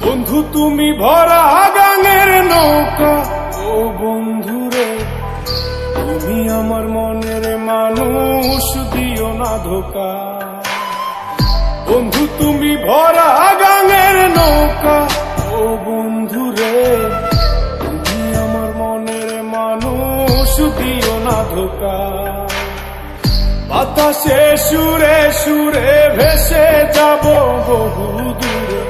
বন্ধু তুমি ভরা গাঙের নৌকা, ও বন্ধুরে তুমি আমার মনের মানুষ, দিও না ধোকা। বন্ধু তুমি ভরা গাঙের নৌকা, ও বন্ধুরে তুমি আমার মনের মানুষ, দিও না ধোকা। বাতাসে সুরে সুরে ভেসে যাব বহু দূরে,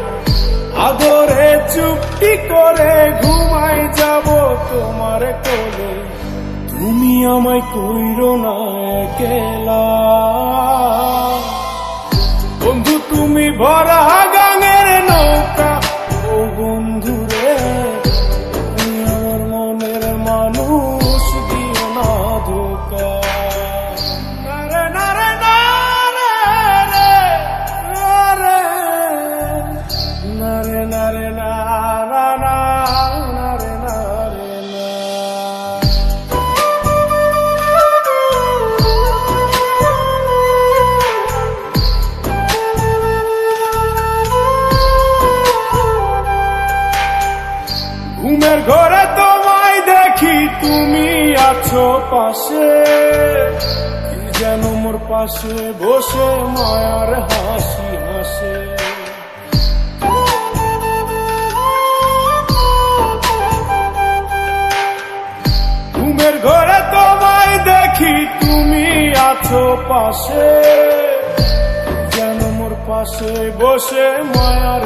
আদরে চুপটি করে ঘুমাই যাব তোমার কোলে। তুমি আমায় কইরো না একলা, বন্ধু তুমি ভরা গাঙের নৌকা, ও বন্ধুরে তুমি আমার মনের মানুষ, দিও না ধোকা। ঘুমের ঘরে তোমায় দেখি তুমি আছো পাশে, কি যেন মোর পাশে বসে মায়ার হাসি হাসে। ঘুমের ঘরে তোমায় দেখি তুমি আছো পাশে, কি যেন মোর পাশে বসে মায়ার